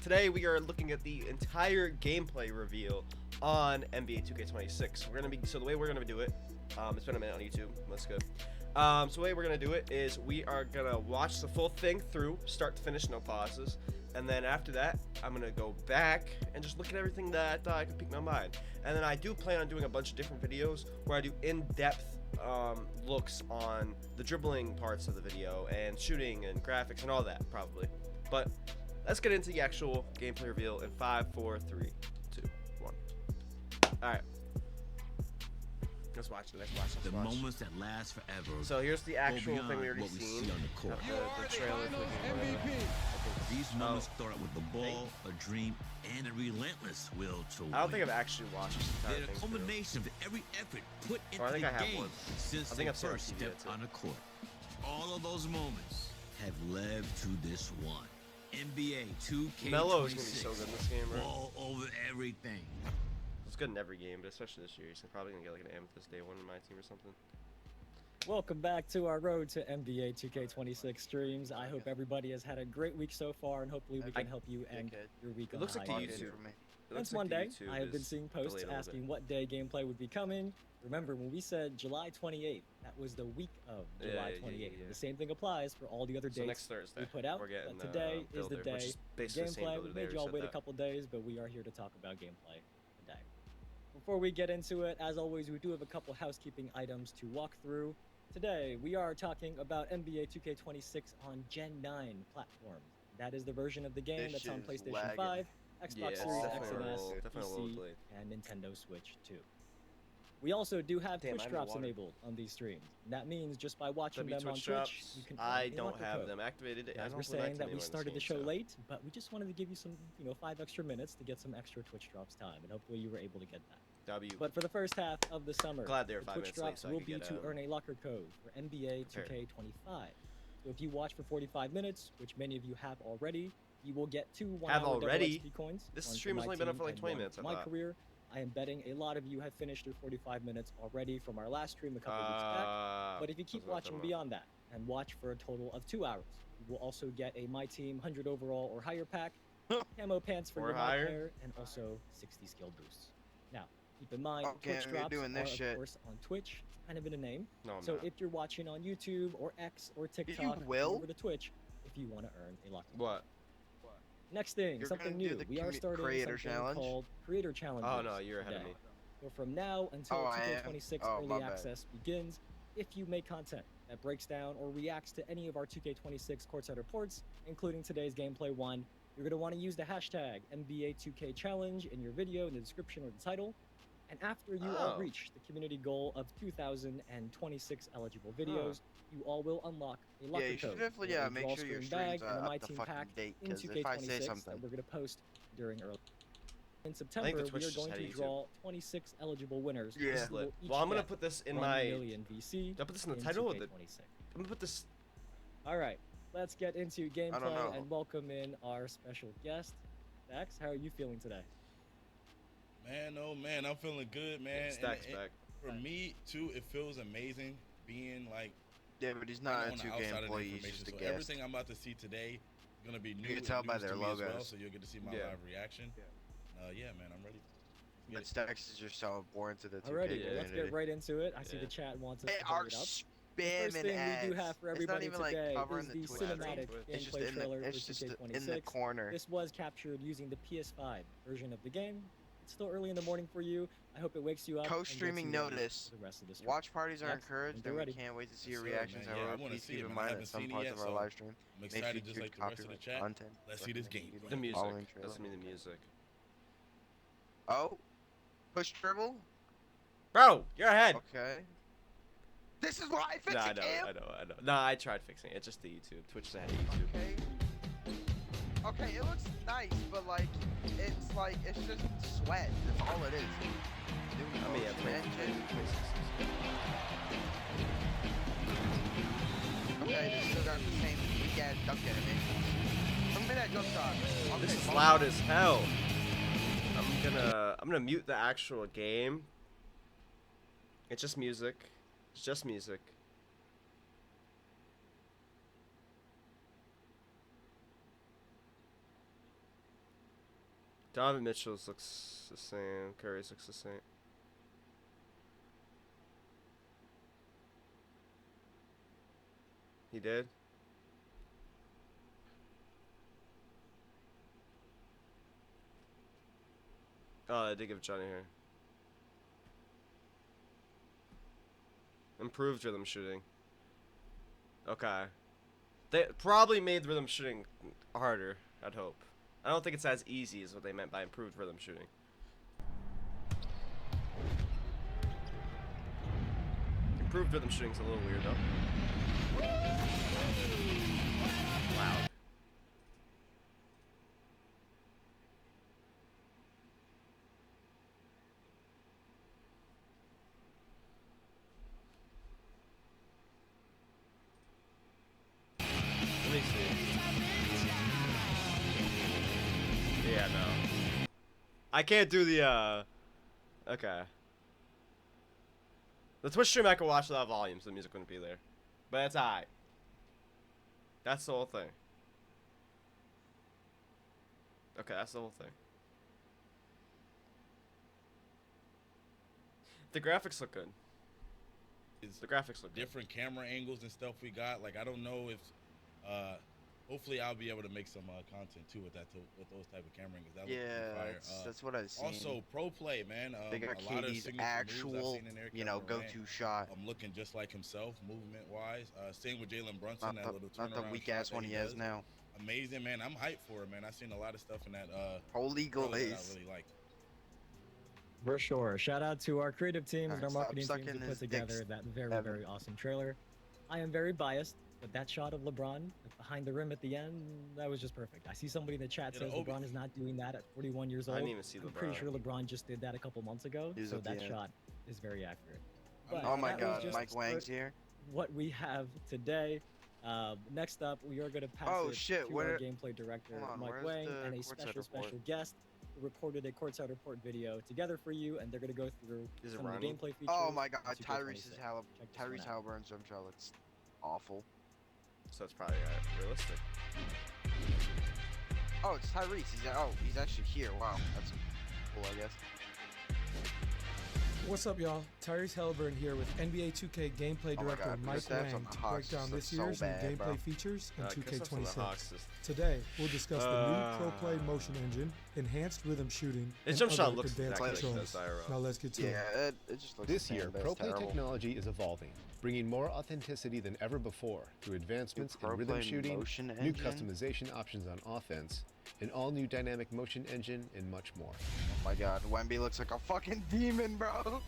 Today we are looking at the entire gameplay reveal on NBA 2k26. So the way we're gonna do it, it's been a minute on YouTube. That's good. So the way we're gonna do it is we are gonna watch the full thing through, start to finish, no pauses, and then after that, I'm gonna go back and just look at everything that I can pique my mind. And then I do plan on doing a bunch of different videos where I do in-depth looks on the dribbling parts of the video and shooting and graphics and all that, probably. But let's get into the actual gameplay reveal in 5, 4, 3, 2, 1. All right. Let's watch it. Let's watch. The moments that last forever. So here's the actual thing we already what we seen. see on the court. The trailer for the MVP. These moments start out with the ball, a dream, and a relentless will to win. I don't think I've actually watched this entire They're thing. a culmination of every effort put into I think the I have game one. since I think they I've seen it on first TV stepped too. on the court. All of those moments have led to this one. NBA 2k26. Melo is gonna be so good in this game, bro. All over everything. It's good in every game, but especially this year. He's probably gonna get like an Amethyst Day 1 in my team or something. Welcome back to our road to NBA 2k26 streams. I hope everybody has had a great week so far, and hopefully we can help you end your week It on looks a like high the note. YouTube. Since Monday, I have been seeing posts delayed a little asking bit. what day gameplay would be coming. Remember, when we said July 28th, that was the week of July 28th. yeah. The same thing applies for all the other So dates next Thursday, we put out. we're getting But today is the Builder, which day. is basically the same Gameplay, Builder. we They made already y'all said wait a that. couple days, but we are here to talk about gameplay today. Before we get into it, as always, we do have a couple housekeeping items to walk through. Today, we are talking about NBA 2k26 on Gen 9 platform. That is the version of the game that's on PlayStation 5, Xbox Yeah, it's Series X definitely and a S, little- definitely a little PC, delayed. and Nintendo Switch 2. We also do have Damn, I Twitch need drops water. enabled on these streams. And that means just by watching them on Twitch Twitch, drops. you can I earn a don't locker have code. them activated. I Guys, don't we're believe saying activated that we anywhere in started the this show game, so- late, but we just wanted to give you some, 5 extra minutes to get some extra Twitch drops time, and hopefully you were able to get that. W. But for the first half of the summer, Glad they were the 5 Twitch minutes late drops so I will could be get, to earn a locker code for NBA prepared. 2k25. So if you watch for 45 minutes, which many of you have already, you will get 2 Have one-hour already? XP coins. This one for stream has my only been up team for like and 20 one minutes, for I my thought. career. I am betting a lot of you have finished your 45 minutes already from our last stream a couple weeks back. But if you keep that's what I'm watching talking beyond that and watch for a total of 2 hours, you will also get a My Team 100 overall or higher pack, camo pants for Or your higher? mod player, and also 60 skill boosts. Now, keep in mind, Okay, Twitch we're drops doing this are, of shit. course, on Twitch. It's kind of in a name. No, I'm So not. if you're watching on YouTube or X or TikTok, go will? over to Twitch if you want to earn a locker. What? Next thing, You're something gonna do new. the We are starting creator something challenge? called Creator Challenges. Oh no, you're ahead of today. me. So from now until Oh, I am? 2K26 Oh, my early bad. access begins, if you make content that breaks down or reacts to any of our 2K26 courtside reports, including today's gameplay one, you're going to want to use the hashtag NBA2KChallenge in your video in the description or the title. And after you all Oh. reach the community goal of 2,026 eligible videos, you all will unlock a locker Yeah, you should code, definitely or a make sure your drawstring bag, streams and a are My up to Team fucking pack date. in Because if I say 2K26 something, that we're going to post during early. In the September, Twitch we are just going had to YouTube. draw 26 eligible winners. Yeah. who Split. will each Well, I'm gonna get put this in 1 my. million VC. Did I put this in the in title or the? 2K26. I'm gonna put this. All right, let's get into know. gameplay and welcome in our special guest. Dax, how are you feeling today? Man, oh man, I'm feeling good, man. Stacks And back. for me too, it feels amazing being like yeah, but he's not a on the 2K outside of the employee. He's information. just a So guest. everything I'm about to see today is gonna be new. can and tell by news their to me as well, logos. so you'll get to see my Yeah. live reaction. Yeah, man, I'm ready. Get But it. Stacks is just so born to the 2K Alrighty, community. well, let's get right into it. I see Yeah. the chat wants us They to are hurry it up. spamming The first thing ads. we do have for It's everybody not even like today covering is the the Twitch cinematic stream. It's just gameplay in trailer the, for it's just in the 2K26. corner. This was captured using the PS5 version of the game. It's still early in the morning for you. I hope it wakes you up. and gets Co-streaming you ready notice. for the rest of the stream. Watch parties are Next, encouraged, they're and we ready. can't wait to see Yes, your sir, reactions. man. Yeah, I However, wanna please see keep it, in man. I mind haven't that some seen it parts yet, of our so live stream I'm may excited, feature just like the rest of the copyrighted chat. content. Let's see this recommended game. The music. following trailer. Listen to the music. Oh, push dribble. Bro, you're ahead. Okay. This is why I fix Nah, I it, know, Cam. I know. Nah, I tried fixing it. It's just the YouTube. Twitch is ahead of YouTube. Okay. Okay, it looks nice, but like, it's just sweat. That's all it is. New I mean, yeah, motion play engine. 26. Okay, they still got the same weak ass dunk animation. Look at that jump shot. Okay, This is well, loud as hell. I'm gonna mute the actual game. It's just music. It's just music. Donovan Mitchell's looks the same. Curry's looks the same. He did? Oh, I did give Johnny here. Improved rhythm shooting. Okay. They probably made rhythm shooting harder, I'd hope. I don't think it's as easy as what they meant by improved rhythm shooting. Improved rhythm shooting's a little weird though. Loud. Let me see. Yeah, no. I can't do the, okay. The Twitch stream I could watch without volume, so the music wouldn't be there. But it's alright. That's the whole thing. Okay, that's the whole thing. The graphics look good. The graphics look good. Different camera angles and stuff we got. Like, I don't know if, hopefully I'll be able to make some content too with that, with those type of camera angles. That Yeah, fire. that's what I've seen. Also, pro play, man. They got a lot of KD's signature moves I've actual, seen in there. you know, Kevin Durant, go-to shot. looking just like himself, movement-wise. Same with Jalen Brunson, that little Not the turnaround weak-ass shot one that he has does. now. Amazing, man. I'm hyped for it, man. I've seen a lot of stuff in that Holy trailer that glaze. I really like. For sure. Shout out to our creative teams and our Alright, marketing stop teams who sucking put his together dicks, that very, Evan. very awesome trailer. I am very biased, but that shot of LeBron like, behind the rim at the end, that was just perfect. I see somebody in the chat Yeah, says the Obi- LeBron is not doing that at 41 years I old. didn't even see I'm pretty LeBron. sure LeBron just did that a couple months ago, He was so at the that end. shot is very accurate. I'm But not- Oh my that was god, just Mike to Wang's start here. what we have today. Next up, we are going to pass Oh, it shit, to where- our gameplay director, hold on, Mike where's Wang, the and a courtside special report? guest who reported a courtside report video together for you, and they're going to go through Is it some of the Ronnie? gameplay features. Oh my god, of 2K26. Check this one Tyrese out. Halliburton's jump shot looks awful. So it's probably realistic. Oh, it's Tyrese. He's actually here. Wow, that's cool, I guess. What's up, y'all? Tyrese Halliburton here with NBA 2K gameplay Oh my director God, Mike Chris Stapps Wang on the to Hawks break down looks this so year's bad, new bro. gameplay features in Kristaps on the 2K26. Hawks is- Today, we'll discuss the new Pro Play motion engine, enhanced rhythm shooting, His and jump shot other looks advanced exactly like controls. this IRL. Now let's get to Yeah, it. it just looks This the same, year, but it's ProPlay terrible. technology is evolving, bringing more authenticity than ever before through advancements in Pro rhythm Play shooting, motion new engine? customization options on offense, an all-new dynamic motion engine, and much more. Oh my god, Wemby looks like a fucking demon, bro.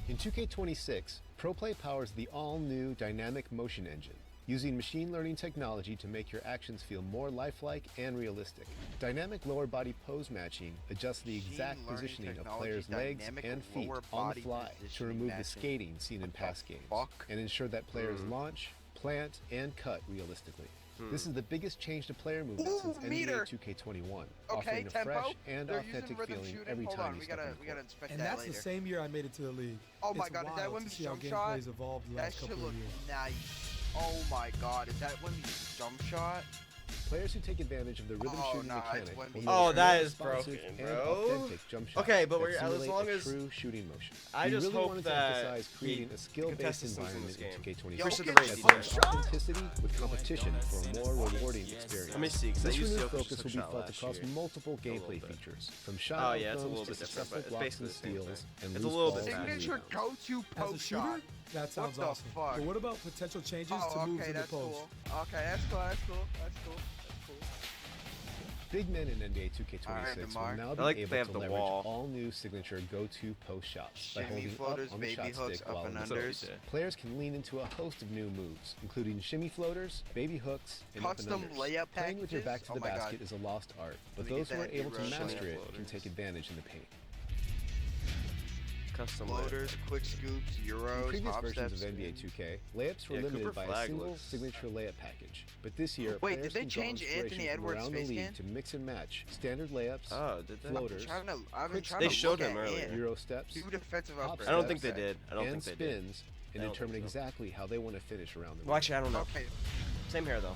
In 2K26, ProPlay powers the all-new dynamic motion engine, using machine learning technology to make your actions feel more lifelike and realistic. Dynamic lower body pose matching adjusts the Machine exact learning positioning of technology, players' legs dynamic and feet lower on body the fly to positioning remove the matching. skating seen in What the past games, fuck? and ensure that players launch, plant, and cut realistically. This is the biggest change to player movement Ooh, since meter. NBA 2K21, Okay, offering a tempo. fresh and They're authentic using rhythm feeling shooting. every Hold time on, you we step gotta on the we gotta court. inspect And that that's later. the same year I made it to the league. Oh my It's god, is that wild Wemby's to see how jump shot? gameplay's evolved the That last shit couple look of years. nice. Oh my god, is that Wemby's jump shot? Players who take advantage of the rhythm Oh, shooting nah, it's mechanic Wemby. will Oh, learn that more is responsive broken, and bro. authentic jump shots Okay, but that we're- as simulate long a as true shooting motion. I We just really hope wanted that to emphasize creating the a skill-based contestants in environment this in game 2K26 Yo, get the the rating punch that there. blends authenticity with competition for a more rewarding experience. Let me see, because I This used renewed to focus will be felt last across year. multiple little gameplay bit. features, from Oh shot yeah, it's a little to bit different, successful but it's blocks basically and the same steals thing. and It's a loose little bit balls faster. and Signature rebounds. go-to As a post shooter, shot. that sounds the awesome. fuck? But what about potential changes to Oh, moves okay, in the that's post? cool. Okay, that's cool. That's cool. That's cool. That's cool. Big men in NBA 2K26 Alright, will DeMar. now I be like able they have to the leverage wall. all new signature go-to post shots by Shimmy holding floaters, up on the baby shot hooks, stick up while and in That's what we unders. did. Players can lean into a host of new moves, including shimmy floaters, baby hooks, and up and Custom unders. layup Playing with your back packages? to Oh the my God. basket is a lost art, but Let me those get who are that able to D-Rose. master Shimmy it can floaters. take advantage in the paint. Custom Floaters, quick scoops, In euros, previous hop versions steps. of NBA 2K, layups were Yeah, limited Cooper by a Flag single looks- signature layup package. But this year, Wait, players did they can draw change inspiration Anthony from Edwards' around the face league scan? to mix and match standard layups, Oh, did they? floaters, I've been quick trying They to showed look him at earlier. Ant. Euro steps, Two defensive hop uppers. I don't think steps, they did. I don't and think they did. spins, and I don't determine think so. exactly how they want to finish around the Well, actually, I don't know. Okay, Same here though.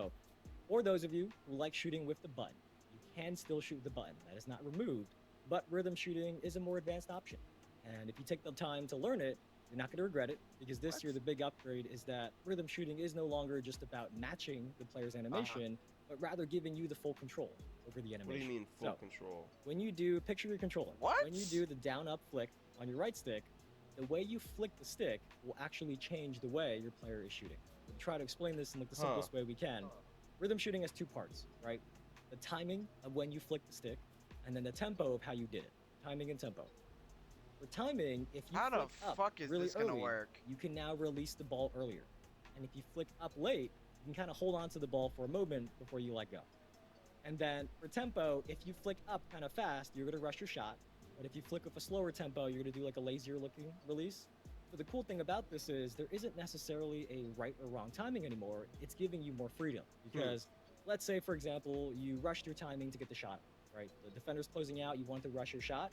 So, For those of you who like shooting with the button, you can still shoot the button. That is not removed, but rhythm shooting is a more advanced option. And if you take the time to learn it, you're not going to regret it, because this year the big upgrade is that rhythm shooting is no longer just about matching the player's animation, but rather giving you the full control over the animation. What do you mean full So, control? when you do, picture your controller. What? When you do the down-up flick on your right stick, the way you flick the stick will actually change the way your player is shooting. We'll try to explain this in like the simplest way we can. Rhythm shooting has two parts, right? The timing of when you flick the stick, and then the tempo of how you did it. Timing and tempo. For timing, if you How the flick up fuck is really this gonna early, work? you can now release the ball earlier. And if you flick up late, you can kind of hold on to the ball for a moment before you let go. And then for tempo, if you flick up kind of fast, you're going to rush your shot. But if you flick with a slower tempo, you're going to do like a lazier looking release. But the cool thing about this is there isn't necessarily a right or wrong timing anymore. It's giving you more freedom. Because let's say, for example, you rushed your timing to get the shot, right? The defender's closing out, you want to rush your shot.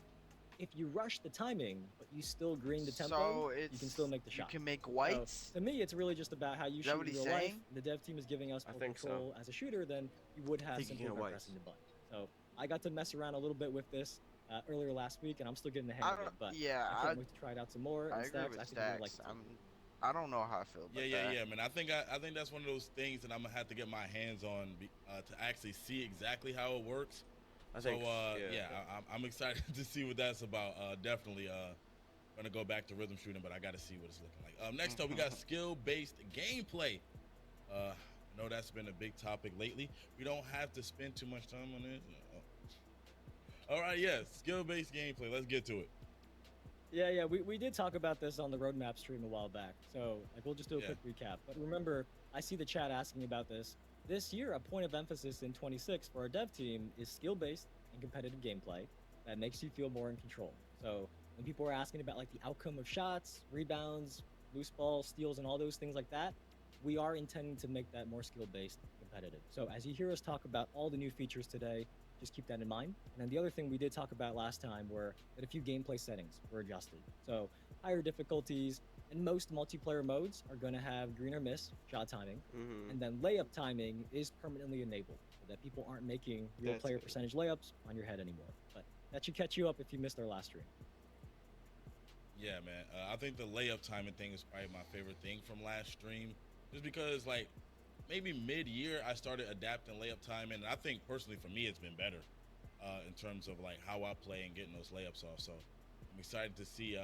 If you rush the timing, but you still green the tempo, you can still make the shot. You can make whites. So, to me, it's really just about how you Is shoot that what in he's real life. saying? The dev team is giving us I more think so. control as a shooter than you would have think you simply can by whites. pressing the button. So I got to mess around a little bit with this earlier last week, and I'm still getting the hang of it. But I can't wait to try it out some more. I And agree Stacks, with I think you're gonna like Stacks. it too. I don't know how I feel about that. Yeah, man. I think that's one of those things that I'm gonna have to get my hands on to actually see exactly how it works. I think. I'm excited to see what that's about. Definitely gonna go back to rhythm shooting, but I got to see what it's looking like. Next up, we got skill-based gameplay. I know that's been a big topic lately. We don't have to spend too much time on it. All right, skill-based gameplay. Let's get to it. Yeah, we did talk about this on the roadmap stream a while back. So like we'll just do a quick recap. But remember, I see the chat asking about this. This year, a point of emphasis in 26 for our dev team is skill-based and competitive gameplay that makes you feel more in control. So when people are asking about like the outcome of shots, rebounds, loose ball, steals, and all those things like that, we are intending to make that more skill-based and competitive. So as you hear us talk about all the new features today, just keep that in mind. And then the other thing we did talk about last time were that a few gameplay settings were adjusted. So higher difficulties and most multiplayer modes are going to have green or miss shot timing. And then layup timing is permanently enabled so that people aren't making real That's player good. percentage layups on your head anymore. But that should catch you up if you missed our last stream. Yeah, man. I think the layup timing thing is probably my favorite thing from last stream, just because like maybe mid-year I started adapting layup timing, and I think personally for me it's been better in terms of like how I play and getting those layups off. So I'm excited to see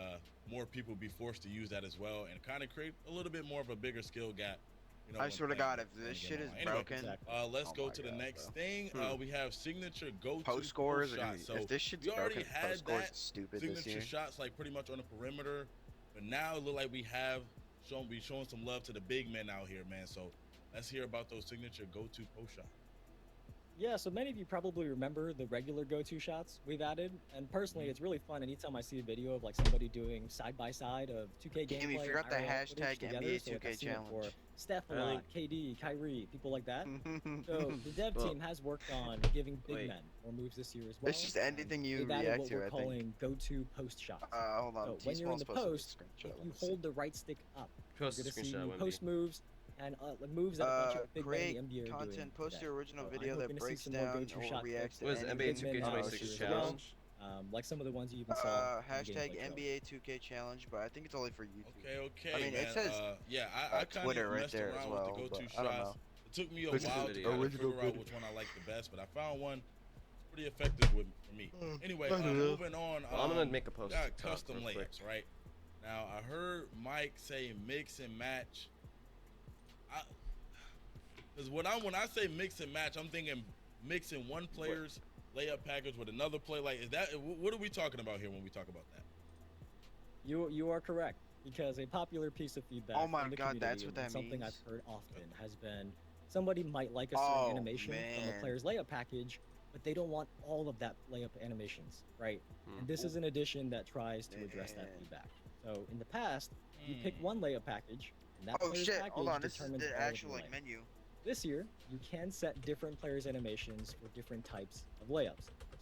more people be forced to use that as well, and kind of create a little bit more of a bigger skill gap. You know, I when swear to playing- God, if playing this game shit is online. Anyway, broken, Exactly. let's Oh go my to the God, next bro. thing. We have signature go-to post scores are gonna shots. be, So if this shit's we already broken, had post scores that is stupid this signature year. shots like pretty much on the perimeter, but now it look like we have showing some love to the big men out here, man. So let's hear about those signature go-to post shots. Yeah, so many of you probably remember the regular go-to shots we've added, and personally, it's really fun anytime I see a video of like somebody doing side-by-side of 2K Damn, gameplay you and forgot the IRL footage hashtag together, NBA so like, 2K I've seen it for challenge. Steph a I lot, KD, Kyrie, people like that. So the dev Well- team has worked on giving big Wait. men more moves this year as well. It's just and anything you they've added react what to, we're I think. calling go-to post shots. Hold on. So when you're in the T-Small's posted post, this screenshot, if let you me see. hold the right stick up, Post you're a gonna see screenshot, new Wemby. post moves and like moves that a bunch of big men create in the NBA are doing content, post today. your original So video I'm that hoping to see breaks some more down go-to or shot reacts clips to What is it, anything NBA big men 2k26 this year as well. challenge? Like some of the ones you even saw. in the Hashtag gameplay trailer. NBA 2K challenge, but I think it's only for YouTube. Okay. I mean, it man. says, yeah, I kind Twitter of right messed there as around well, with the go-to but I don't shots. know. It took me a This is while the to video. kind of Original figure out video. which one I liked the best, but I found one pretty effective with for me. Anyway, moving on. Well, I'm gonna make a post Got talk custom real quick. layups, right? Now I heard Mike say mix and match. Because when I say mix and match, I'm thinking mixing one player's layup package with another play. Like, is that what are we talking about here when we talk about that? You are correct, because a popular piece of feedback Oh my from the God, that's community, what that and something means? I've heard often, has been somebody might like a certain Oh, animation from the man. player's layup package, but they don't want all of that layup animations, right? Hmm. And this is an addition that tries to address that Man. feedback. So in the past, you pick one layup package, and that Oh player's shit, package hold on, this is determines the all of actual your like layups. menu. This year, you can set different players' animations for different types of layups.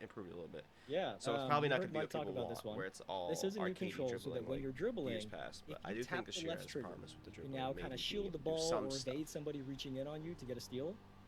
improved a little bit. Yeah. So it's probably you not heard going to be Mike what talk people about want, this one. where it's all This is a new arcadey control so dribbling that when like you're dribbling, years past. But if I you do think tap this the year left has trigger, promise with the you dribbling. now maybe kind of shield the do ball some or stuff. evade somebody reaching in on you to get a steal.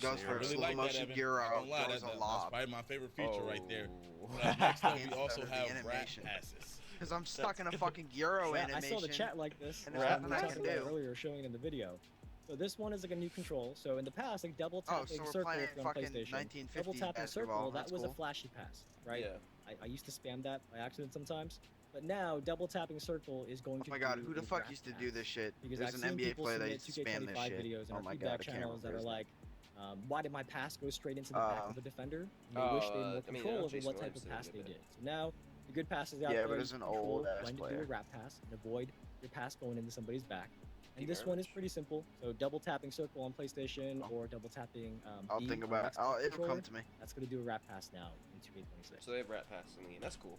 someone motion goes gyro. for I a really slow like that, motion Evan. gyro, I don't lie, throws a that's lob. probably my favorite feature right there. Oh. Next up, we Instead also of the have rat animation. passes. Because I'm stuck in a That's- fucking gyro Yeah, I animation. saw the chat like this. and there's we nothing were I talking can about it do. earlier, showing it in the video. So this one is like a new control. So in the past, like double Oh, tapping so we're circle playing from fucking PlayStation, 1950s double tapping basketball. circle, that That's was cool. a flashy pass, right? Yeah. I used to spam that by accident sometimes. But now double tapping circle is going Oh to my god, do who the a fuck wrap used to pass. do this shit? Because There's I've an seen NBA people player that submit used to spam this 2K25 shit. videos on Oh our my feedback god, I can't channels that remember are his name. like, why did my pass go straight into the back of the defender? And they wish they had more I mean, control over Jason what type Williams of did a pass good they bit. did. So now the good passes out Yeah, there, but you it's an control old-ass when to do a player. wrap pass and avoid your pass going into somebody's back. And Team this one is average. pretty simple. So double tapping circle on PlayStation Oh. or double tapping I'll B think on about it. Xbox It'll controller. come to me. That's going to do a wrap pass now in 2K26. So they have rat passes in the game. That's cool.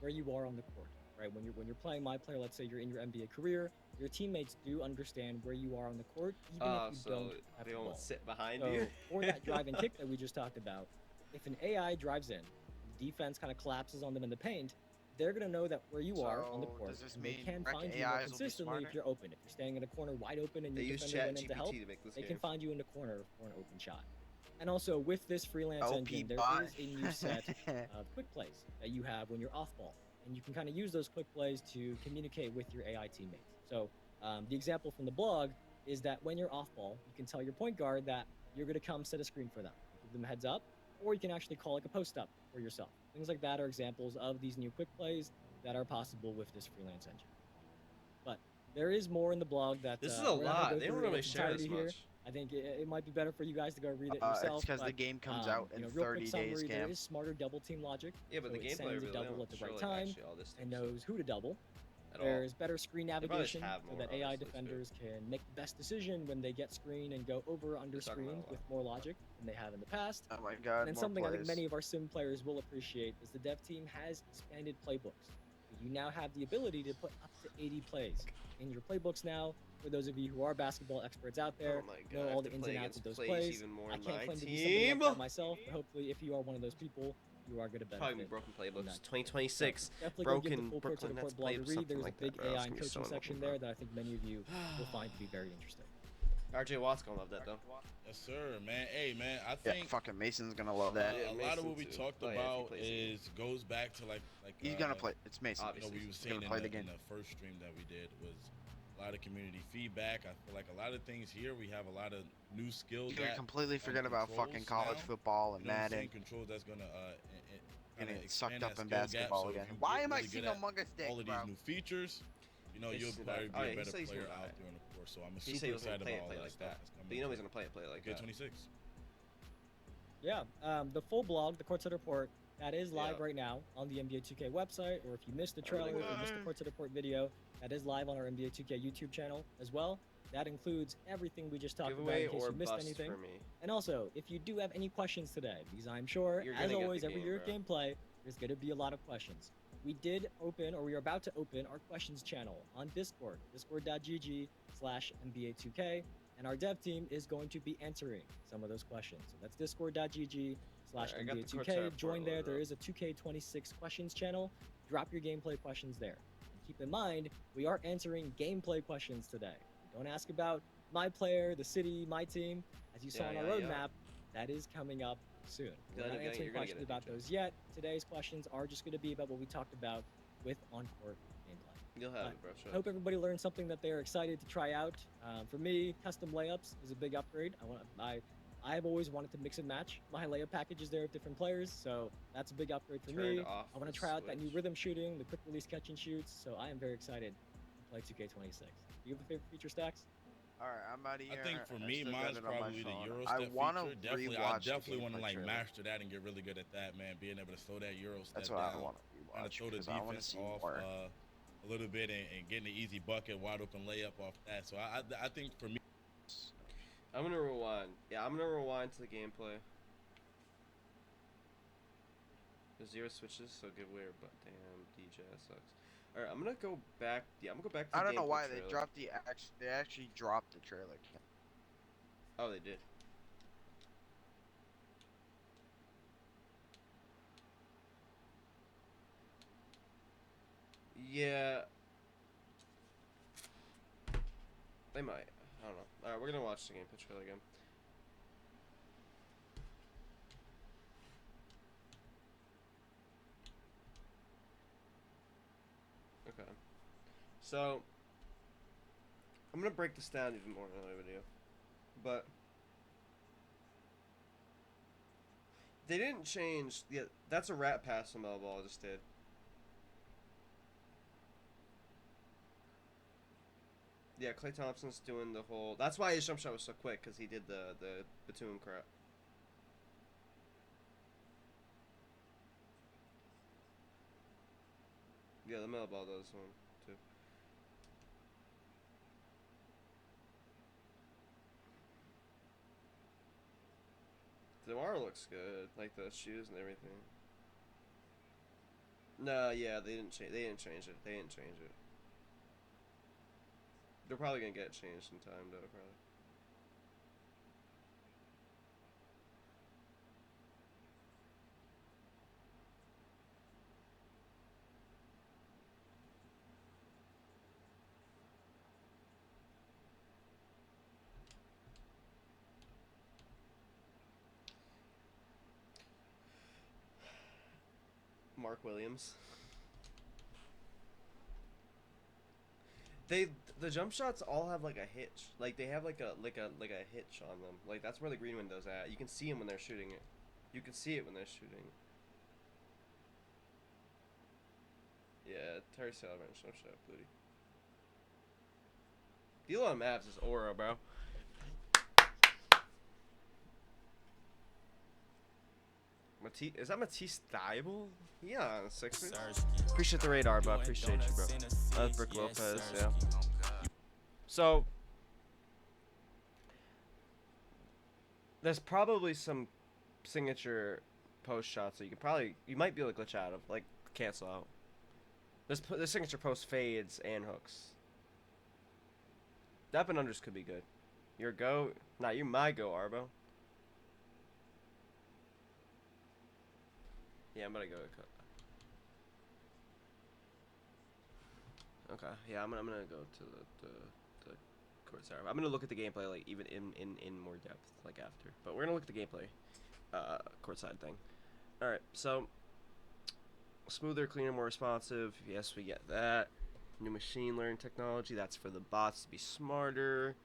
where you are on the court, right? When you're playing my player, let's say you're in your NBA career, your teammates do understand where you are on the court, even if you So don't have they the don't ball. sit behind So you. for that drive and kick that we just talked about, if an AI drives in, defense kind of collapses on them in the paint, they're gonna know that where you are on the So court, does this and they mean can rec find you more AIs will be consistently if smarter? you're open. If you're standing in a corner wide open and They your use defender Chat went in to help, GPT to make this they game. can find you in the corner for an open shot. And also with this freelance OP engine, there bot. is a new set of quick plays that you have when you're off ball, and you can kind of use those quick plays to communicate with your AI teammates. So the example from the blog is that when you're off ball, you can tell your point guard that you're going to come set a screen for them, give them a heads up, or you can actually call like a post up for yourself. Things like that are examples of these new quick plays that are possible with this freelance engine. But there is more in the blog that This is a we're not gonna lot. go They through don't in really its share this entirety here. much. I think it might be better for you guys to go read it It's yourself. because the But, game comes out in real 30 quick days, summary, there Cam. is smarter double team logic. Yeah, but so the it gameplay sends a reveal, they double don't at the show right like time actually all this and stuff knows who to double. at all. There's better screen probably just navigation have so more, that AI honestly, too. defenders can make the best decision when they get screen and go over or under They're talking about screens a lot. with more logic than they have in the past. Oh my god, And then more something I think plays. many of our sim players will appreciate is the dev team has expanded playbooks. You now have the ability to put up to 80 plays in your playbooks now. For those of you who are basketball experts out there, Oh my know God, I all have the to ins play and outs of against those plays plays. even more I in can't my claim to be something like team. that myself, but hopefully if you are one of those people, you are going to benefit. Probably broken from playbooks. that. 2026. Definitely go give Broken the full Court to Brooklyn the Nets Court blog a playbook, read. something There's like a big that, bro. It's AI and gonna be so coaching section annoying, bro. there that I think many of you will find to be very interesting. RJ Watt's gonna love that though. Yes, sir, man. Hey, man, I Yeah, think fucking Mason's gonna love that. Yeah, a lot of Mason what we too. talked Oh, yeah, if he about plays the game. goes back to like He's gonna play. It's Mason. you know, Obviously. we were He's saying gonna play the in game. the first stream that we did was a lot of community feedback. I feel like a lot of things here we have a lot of new skills. You can completely forget about fucking controls college now. football and You know what I'm saying? Madden. Controls that's gonna Getting kinda sucked expand up that in skill gap. basketball So if again. you Why get am I really seeing good at Among Us dick, all of bro? these new features, you know, He's you'll just probably not- be oh, a yeah, he better said he's player gonna out die. during the course. So I'm He super said he was gonna excited play about all it that like stuff that. that's coming. But you know he's gonna play it like that. K26. Yeah, the full blog, the Courtside Report, that is live Yeah. right now on the NBA 2K website, or if you missed the I really trailer, if you missed the like- Courtside Report video, that is live on our NBA 2K YouTube channel as well. That includes everything we just talked Giveaway about in case or you missed bust anything. for me. And also, if you do have any questions today, because I'm sure, You're as gonna get always, the every game, year at bro. gameplay, there's going to be a lot of questions. We did open, or we are about to open, our questions channel on Discord, discord.gg/NBA2K, and our dev team is going to be answering some of those questions. So that's Alright, I got the Courtside discord.gg/NBA2K. Report Join there. loaded There up. is a 2K26 questions channel. Drop your gameplay questions there. And keep in mind, we are answering gameplay questions today. Don't ask about my player, the city, my team. As you saw on our Yeah, yeah. roadmap, that is coming up soon. We're not answering you're gonna get questions it, about DJ. those yet. Today's questions are just going to be about what we talked about with on-court gameplay. You'll have But it, bro. Shut I up. hope everybody learned something that they're excited to try out. For me, custom layups is a big upgrade. I've always wanted to mix and match my layup packages there with different players, so that's a big upgrade for Turned me. off I want the to try out that new switch. rhythm shooting, the quick release catch and shoots, so I am very excited to play 2K26. Do you have a favorite feature, Stacks? Alright, I'm out of here. I think for me, still got mine's it on my probably the phone. Euro I step wanna feature. Definitely, I rewatch the definitely want to gameplay like trailer. master that and get really good at that, man. Being able to slow that Euro step That's what I down, want to kind of rewatch throw the because I want to defense see off more. a little bit and getting an easy bucket, wide open layup off that. So I think for me, I'm gonna rewind. Yeah, I'm gonna rewind to the gameplay. There's 0 switches, so giveaway or but damn, DJ that sucks. Alright, I'm gonna go back. Yeah, I'm gonna go back to I the don't know gameplay why trailer. they dropped the they actually dropped the trailer. Oh, they did. Yeah. They might. I don't know. Alright, we're gonna watch the gameplay trailer again. Okay. So, I'm gonna break this down even more in another video. But they didn't change. Yeah, that's a rat pass from Ball I just did. Yeah, Klay Thompson's doing the whole. That's why his jump shot was so quick, because he did the Batum crap. Yeah, the Melo Ball does one too. DeMar looks good, like the shoes and everything. No, yeah, they didn't change. They didn't change it. They didn't change it. They're probably gonna get it changed in time, though. Probably. Mark Williams. The jump shots all have like a hitch. Like they have like a hitch on them. Like that's where the green window's at. You can see them when they're shooting it. You can see it when they're shooting. Yeah, Terry Salvin, jump shot, booty. Deal on Mavs is aura, bro. Is that Matisse Thybulle? Yeah, Sixers. Appreciate the radar, bro. Appreciate you, bro. That's Brick Lopez, yeah. So, there's probably some signature post shots that you might be able to glitch out of, like cancel out. This signature post fades and hooks. Up and unders could be good. Your go? Nah, you my go, Arbo. Yeah, I'm gonna go. Okay, yeah, I'm gonna go to the court side. I'm gonna look at the gameplay like even in more depth like after. But we're gonna look at the gameplay, courtside thing. All right, so smoother, cleaner, more responsive. Yes, we get that. New machine learning technology. That's for the bots to be smarter.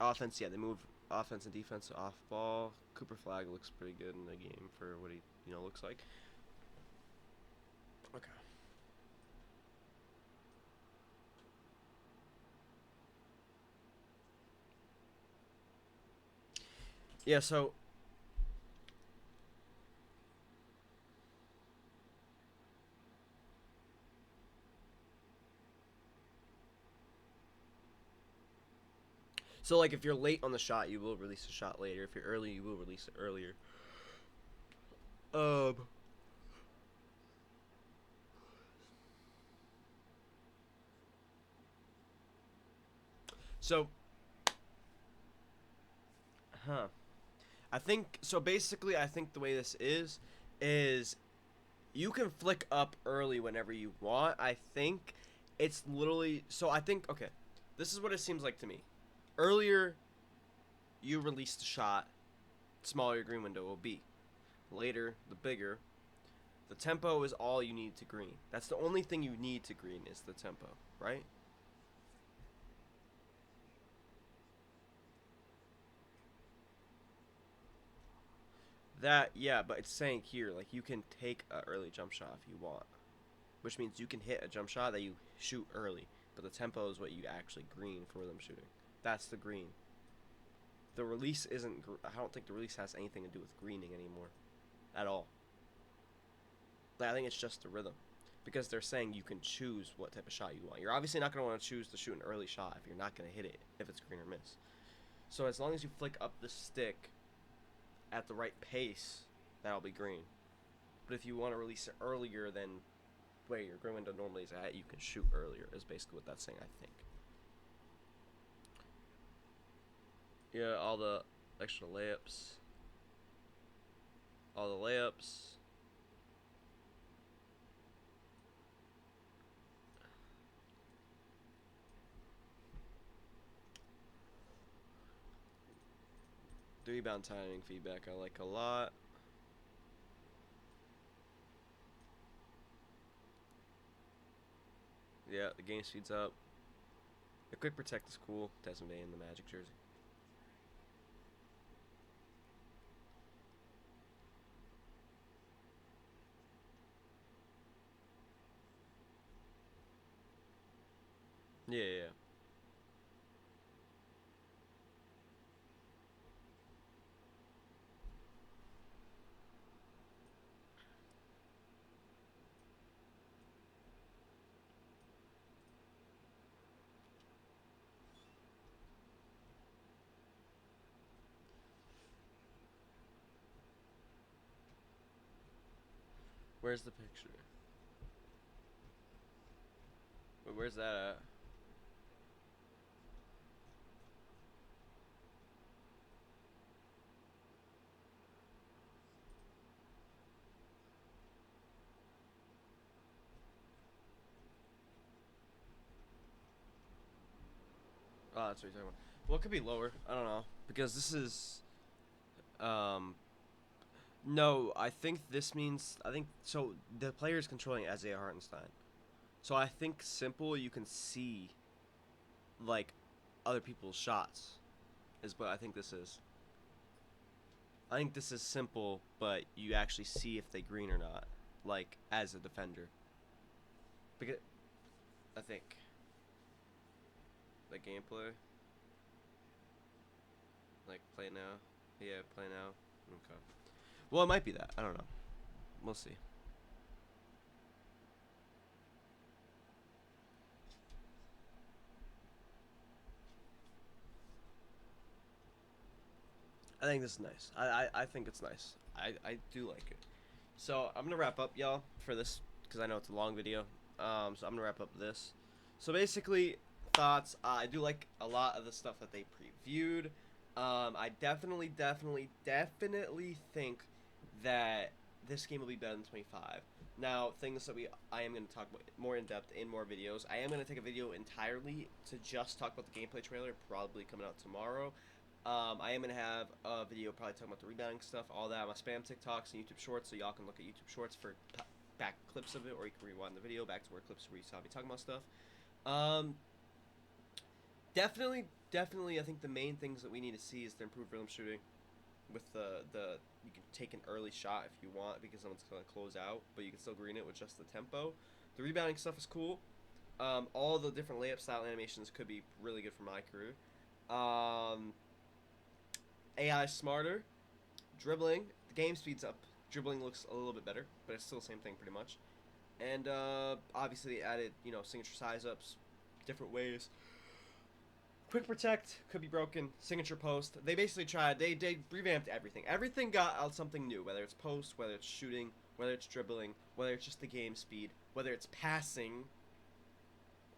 Offense, yeah, they move offense and defense off ball. Cooper Flag looks pretty good in the game for what he looks like. Okay. Yeah, so like if you're late on the shot, you will release the shot later. If you're early, you will release it earlier. So I think so basically I think the way this is you can flick up early whenever you want. I think it's literally so I think okay. This is what it seems like to me. Earlier you release the shot, smaller your green window will be. Later, the bigger. The tempo is all you need to green. That's the only thing you need to green is the tempo, right? That, yeah, but it's saying here, like, you can take an early jump shot if you want. Which means you can hit a jump shot that you shoot early. But the tempo is what you actually green for them shooting. That's the green. The release isn't, I don't think the release has anything to do with greening anymore. At all. I think it's just the rhythm. Because they're saying you can choose what type of shot you want. You're obviously not going to want to choose to shoot an early shot if you're not going to hit it, if it's green or miss. So as long as you flick up the stick at the right pace, that'll be green. But if you want to release it earlier than where your green window normally is at, you can shoot earlier, is basically what that's saying, I think. Yeah, all the extra layups. All the layups. The rebound timing feedback I like a lot. Yeah, the game speeds up. The quick protect is cool. Desmond Bay in the Magic jersey. Yeah, yeah. Where's the picture? Wait, where's that at? Oh, that's what you're talking about. Well, it could be lower. I don't know. Because this is... No, I think this means so. The player is controlling Isaiah Hartenstein, so I think simple you can see like other people's shots is what I think this is. I think this is simple, but you actually see if they green or not, like as a defender. Because I think the gameplay, like play now, yeah, play now. Okay. Well, it might be that. I don't know. We'll see. I think this is nice. I think it's nice. I do like it. So I'm gonna wrap up, y'all, for this because I know it's a long video. So I'm gonna wrap up this. So basically, thoughts. I do like a lot of the stuff that they previewed. I definitely think that this game will be better than 25. Now, things that I am going to talk about more in depth in more videos. I am going to take a video entirely to just talk about the gameplay trailer, probably coming out tomorrow. I am going to have a video probably talking about the rebounding stuff, all that, my spam TikToks and YouTube Shorts, so y'all can look at YouTube Shorts for back clips of it, or you can rewind the video back to where clips where you saw me talking about stuff. Definitely, I think the main things that we need to see is the improved rhythm shooting. With the you can take an early shot if you want because someone's gonna close out, but you can still green it with just the tempo. The rebounding stuff is cool. All the different layup style animations could be really good for my crew. AI smarter, dribbling. The game speeds up. Dribbling looks a little bit better, but it's still the same thing pretty much. And obviously they added signature size ups, different ways. Quick protect could be broken. Signature post. They basically tried. They revamped everything. Everything got out something new. Whether it's post, whether it's shooting, whether it's dribbling, whether it's just the game speed, whether it's passing,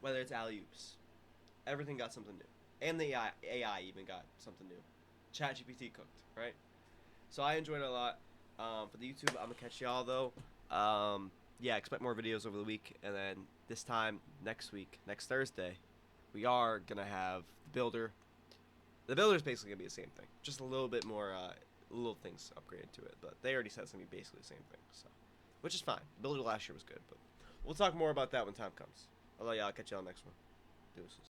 whether it's alley oops. Everything got something new. And the AI even got something new. ChatGPT cooked, right? So I enjoyed it a lot. For the YouTube, I'm gonna catch y'all though. Yeah, expect more videos over the week, and then this time next week, next Thursday, we are gonna have the builder. The builder is basically gonna be the same thing, just a little bit more little things upgraded to it. But they already said it's gonna be basically the same thing, so which is fine. The builder last year was good, but we'll talk more about that when time comes. Although, yeah, I'll catch y'all next one. Deuces.